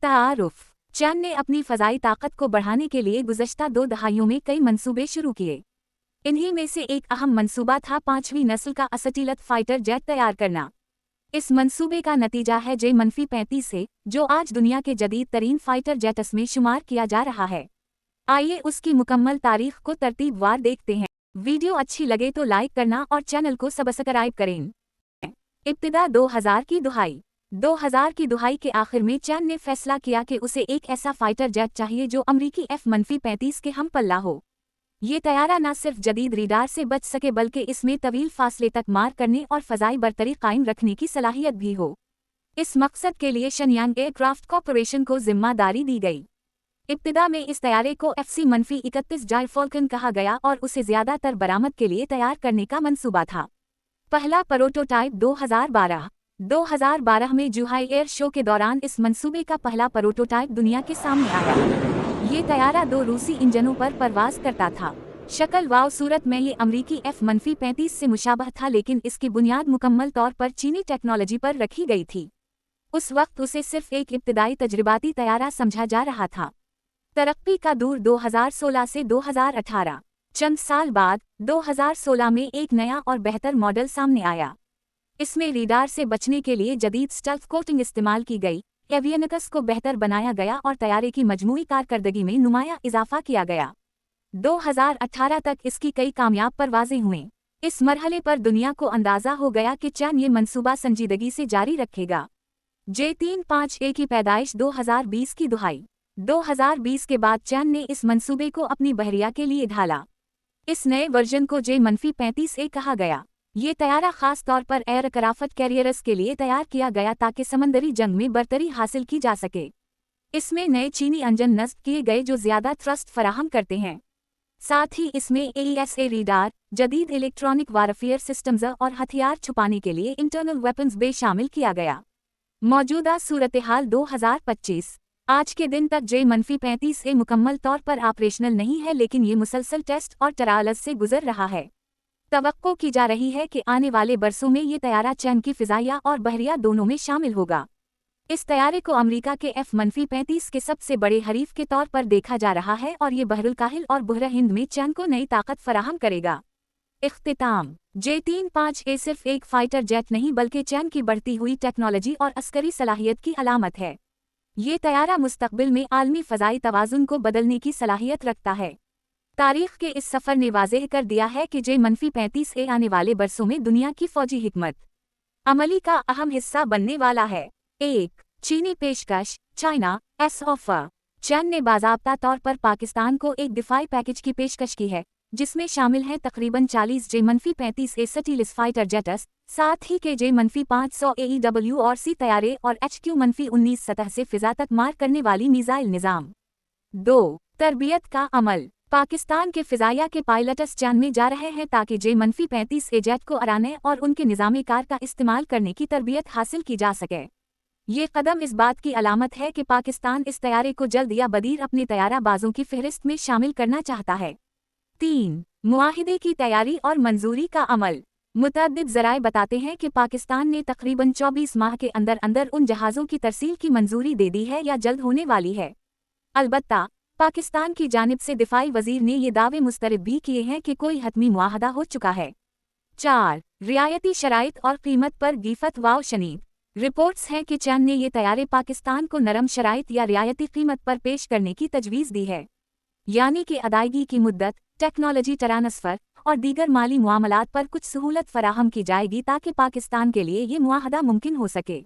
तारुफ। चांद ने अपनी फ़ज़ाई ताकत को बढ़ाने के लिए गुज़श्ता 2 दहाइयों में कई मंसूबे शुरू किए। इन्हीं में से एक अहम मंसूबा था 5वीं नस्ल का असटीलत फाइटर जेट तैयार करना। इस मंसूबे का नतीजा है J-35 से, जो आज दुनिया के जदीद तरीन फाइटर जेट्स में शुमार किया जा रहा है। आइए उसकी मुकम्मल तारीख को तरतीबवार देखते हैं। वीडियो अच्छी लगे तो लाइक करना और चैनल को सब्सक्राइब करें। इब्तिदा 2000 की दुहाई। 2000 की दुहाई के आखिर में चांद ने फैसला किया कि उसे एक ऐसा फाइटर जेट चाहिए जो अमरीकी F-35 के हम पल्ला हो। ये तैयारा न सिर्फ जदीद रडार से बच सके बल्कि इसमें तवील फासले तक मार करने और फ़ज़ाई बरतरी कायम रखने की सलाहियत भी हो। इस मकसद के लिए शनयांग एयरक्राफ्ट कॉर्पोरेशन को जिम्मेदारी दी गई। इब्तिदा में इस तैयारे को FC-31 जाय फाल्कन कहा गया और उसे ज़्यादातर बरामद के लिए तैयार करने का मंसूबा था। पहला प्रोटोटाइप 2012 में जुहाई एयर शो के दौरान इस मंसूबे का पहला प्रोटोटाइप दुनिया के सामने आया। ये तैयारा 2 रूसी इंजनों पर परवाज करता था। शक्ल व सूरत में ये अमरीकी F-35 से मुशाबह था, लेकिन इसकी बुनियाद मुकम्मल तौर पर चीनी टेक्नोलॉजी पर रखी गई थी। उस वक्त उसे सिर्फ एक इब्तिदाई तजरिबाती तैयारा समझा जा रहा था। तरक्की का दौर 2016 से 2018। चंद साल बाद 2016 में एक नया और बेहतर मॉडल सामने आया। इसमें रडार से बचने के लिए जदीद स्टेल्थ कोटिंग इस्तेमाल की गई, एवियोनिक्स को बेहतर बनाया गया और तैयारे की मजमूई कारकर्दगी में नुमाया इजाफा किया गया। 2018 तक इसकी कई कामयाब परवाज़ें हुईं। इस मरहले पर दुनिया को अंदाज़ा हो गया कि चांद ये मंसूबा संजीदगी से जारी रखेगा। J-35A की पैदाइश 2020 की दुहाई। 2020 के बाद चांद ने इस मंसूबे को अपनी बहरिया के लिए ढाला। इस नए वर्जन को J-35A कहा गया। ये तैयारा खास तौर पर एयरक्राफ्ट कैरियर्स के लिए तैयार किया गया ताकि समंदरी जंग में बरतरी हासिल की जा सके। इसमें नए चीनी इंजन नस्ब किए गए जो ज़्यादा थ्रस्ट फराहम करते हैं। साथ ही इसमें AESA रडार, जदीद इलेक्ट्रॉनिक वारफेयर सिस्टम्स और हथियार छुपाने के लिए इंटरनल वेपन्स बे शामिल किया गया। मौजूदा सूरत-ए-हाल 2025। आज के दिन तक J-35A मुकम्मल तौर पर ऑपरेशनल नहीं है, लेकिन ये मुसलसल टेस्ट और ट्रायल्स से गुजर रहा है। तवक्को की जा रही है कि आने वाले बरसों में ये तैयारा चांद की फ़िज़ाइया और बहरिया दोनों में शामिल होगा। इस तैयारे को अमेरिका के F-35 के सबसे बड़े हरीफ के तौर पर देखा जा रहा है और ये बहरुल काहिल और बुहर हिंद में चांद को नई ताकत फराहम करेगा। इख्तिताम। J-35A सिर्फ एक फाइटर जेट नहीं बल्कि चांद की बढ़ती हुई टेक्नोलॉजी और अस्करी सलाहियत की अलामत है। ये तैयारा मुस्तकबिल में आलमी फ़ज़ाई तवाज़ुन को बदलने की सलाहियत रखता है। तारीख़ के इस सफ़र ने वाज़ेह कर दिया है कि J-35A आने वाले बरसों में दुनिया की फ़ौजी हिकमत अमली का अहम हिस्सा बनने वाला है। 1. चीनी पेशकश। China S offer. चांद ने बाज़ाब्ता तौर पर पाकिस्तान को एक दिफाई पैकेज की पेशकश की है, जिसमें शामिल हैं तकरीबन 40 J-35A सटीलिस फाइटर जेट्स, साथ ही के J-500 AEW और C तैयारे और HQ-19 सतह से फ़िज़ा तक मार करने वाली मिसाइल निज़ाम। 2. तरबियत का अमल। पाकिस्तान के फ़िज़ाइया के पायलट्स चांद में जा रहे हैं ताकि J-35A जेट को अराने और उनके निज़ाम कार का इस्तेमाल करने की तरबियत हासिल की जा सके। ये कदम इस बात की अलामत है कि पाकिस्तान इस तैयारे को जल्द या बदीर अपने तैयारा बाजों की फ़हरिस्त में शामिल करना चाहता है। 3. मुआहिदे की तैयारी और मंजूरी का अमल। मुतअद्दिद ज़राए बताते हैं कि पाकिस्तान ने तकरीबन 24 माह के अंदर अंदर उन जहाज़ों की तरसील की मंजूरी दे दी है या जल्द होने वाली है। अलबत्ता पाकिस्तान की जानिब से दिफाई वज़ीर ने ये दावे मुस्तरद भी किए हैं कि कोई हतमी मुआहदा हो चुका है। 4. रियायती शराइत और कीमत पर गिफत वाव शनीद। रिपोर्ट्स हैं कि चांद ने ये तैयारे पाकिस्तान को नरम शराइत या रियायती कीमत पर पेश करने की तजवीज़ दी है, यानी कि अदायगी की मुद्दत, टेक्नोलॉजी ट्रांसफ़र और दीगर माली मुआमलात पर कुछ सहूलत फराहम की जाएगी ताकि पाकिस्तान के लिए ये मुआहदा मुमकिन हो सके।